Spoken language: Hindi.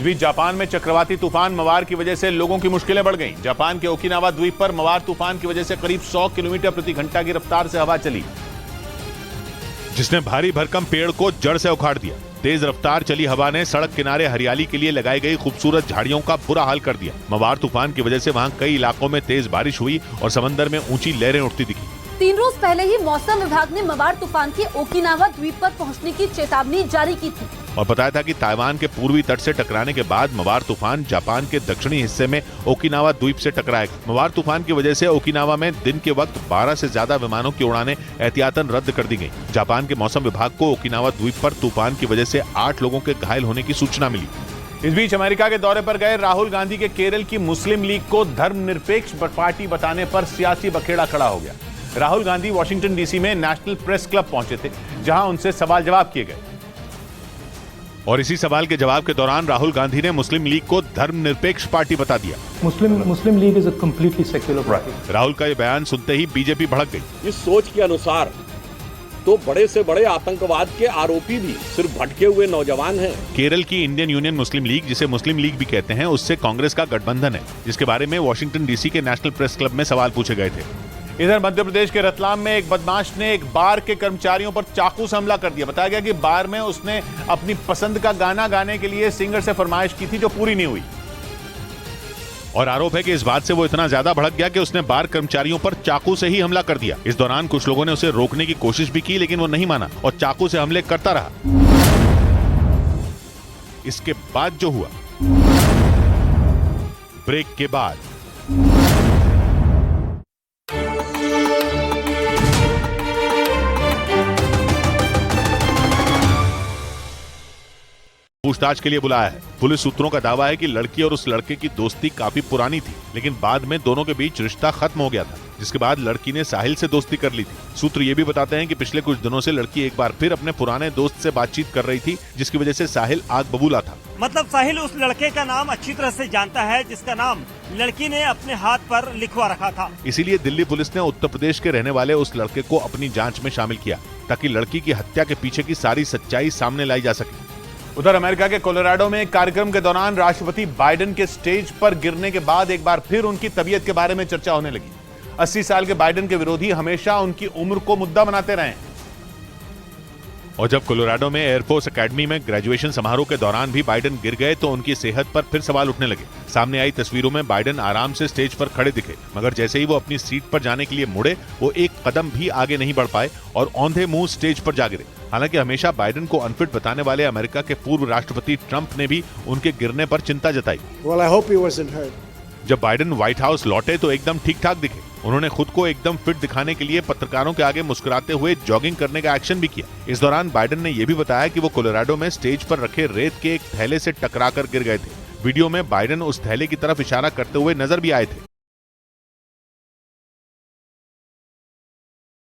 बीच जापान में चक्रवाती तूफान मवार की वजह से लोगों की मुश्किलें बढ़ गईं। जापान के ओकिनावा द्वीप पर मवार तूफान की वजह से करीब 100 किलोमीटर प्रति घंटा की रफ्तार से हवा चली, जिसने भारी भरकम पेड़ को जड़ से उखाड़ दिया। तेज रफ्तार चली हवा ने सड़क किनारे हरियाली के लिए लगाई गई खूबसूरत झाड़ियों का बुरा हाल कर दिया। मवार तूफान की वजह से वहां कई इलाकों में तेज बारिश हुई और समंदर में ऊंची लहरें उठती दिखी। 3 रोज पहले ही मौसम विभाग ने मवार तूफान के ओकिनावा द्वीप पर पहुंचने की चेतावनी जारी की थी और बताया था कि ताइवान के पूर्वी तट से टकराने के बाद मवार तूफान जापान के दक्षिणी हिस्से में ओकिनावा द्वीप से टकराएगा। मवार तूफान की वजह से ओकिनावा में दिन के वक्त 12 से ज्यादा विमानों की उड़ानें एहतियातन रद्द कर दी गई। जापान के मौसम विभाग को ओकिनावा द्वीप पर तूफान की वजह से 8 लोगों के घायल होने की सूचना मिली। इस बीच अमेरिका के दौरे पर गए राहुल गांधी के केरल की मुस्लिम लीग को धर्मनिरपेक्ष पार्टी बताने पर सियासी बखेड़ा खड़ा हो गया। राहुल गांधी वॉशिंगटन डीसी में नेशनल प्रेस क्लब पहुंचे थे, जहां उनसे सवाल जवाब किए गए और इसी सवाल के जवाब के दौरान राहुल गांधी ने मुस्लिम लीग को धर्मनिरपेक्ष पार्टी बता दिया। Muslim League is a completely secular party. Rahul का यह बयान सुनते ही बीजेपी भड़क गई। इस सोच के अनुसार तो बड़े से बड़े आतंकवाद के आरोपी भी सिर्फ भटके हुए नौजवान हैं। केरल की इंडियन यूनियन मुस्लिम लीग, जिसे मुस्लिम लीग भी कहते हैं, उससे कांग्रेस का गठबंधन है, जिसके बारे में वॉशिंगटन डीसी के नेशनल प्रेस क्लब में सवाल पूछे गए थे। इधर मध्य प्रदेश के रतलाम में एक बदमाश ने एक बार के कर्मचारियों पर चाकू से हमला कर दिया। बताया गया कि बार में उसने अपनी पसंद का गाना गाने के लिए सिंगर से फरमाइश की थी, जो पूरी नहीं हुई और आरोप है कि इस बात से वो इतना ज्यादा भड़क गया कि उसने बार कर्मचारियों पर चाकू से ही हमला कर दिया। इस दौरान कुछ लोगों ने उसे रोकने की कोशिश भी की, लेकिन वो नहीं माना और चाकू से हमले करता रहा। इसके बाद जो हुआ, ब्रेक के बाद पूछताछ के लिए बुलाया है। पुलिस सूत्रों का दावा है कि लड़की और उस लड़के की दोस्ती काफी पुरानी थी, लेकिन बाद में दोनों के बीच रिश्ता खत्म हो गया था, जिसके बाद लड़की ने साहिल से दोस्ती कर ली थी। सूत्र ये भी बताते हैं कि पिछले कुछ दिनों से लड़की एक बार फिर अपने पुराने दोस्त से बातचीत कर रही थी, जिसकी वजह से साहिल आग बबूला था। मतलब साहिल उस लड़के का नाम अच्छी तरह से जानता है, जिसका नाम लड़की ने अपने हाथ पर लिखवा रखा था। इसीलिए दिल्ली पुलिस ने उत्तर प्रदेश के रहने वाले उस लड़के को अपनी जाँच में शामिल किया, ताकि लड़की की हत्या के पीछे की सारी सच्चाई सामने लाई जा सके। उधर अमेरिका के कोलोराडो में एक कार्यक्रम के दौरान राष्ट्रपति बाइडेन के स्टेज पर गिरने के बाद एक बार फिर उनकी तबीयत के बारे में चर्चा होने लगी। 80 साल के बाइडेन के विरोधी हमेशा उनकी उम्र को मुद्दा बनाते रहे और जब कोलोराडो में एयरफोर्स एकेडमी में ग्रेजुएशन समारोह के दौरान भी बाइडेन गिर गए तो उनकी सेहत पर फिर सवाल उठने लगे। सामने आई तस्वीरों में बाइडेन आराम से स्टेज पर खड़े दिखे, मगर जैसे ही वो अपनी सीट पर जाने के लिए मुड़े, वो एक कदम भी आगे नहीं बढ़ पाए और औंधे मुंह स्टेज पर जा गिरे। हालांकि हमेशा बाइडेन को अनफिट बताने वाले अमेरिका के पूर्व राष्ट्रपति ट्रंप ने भी उनके गिरने पर चिंता जताई। जब बाइडेन व्हाइट हाउस लौटे तो एकदम ठीक ठाक दिखे। उन्होंने खुद को एकदम फिट दिखाने के लिए पत्रकारों के आगे मुस्कुराते हुए जॉगिंग करने का एक्शन भी किया। इस दौरान बाइडेन ने यह भी बताया कि वो कोलोराडो में स्टेज पर रखे रेत के एक थैले से टकराकर गिर गए थे। वीडियो में बाइडेन उस थैले की तरफ इशारा करते हुए नजर भी आए थे।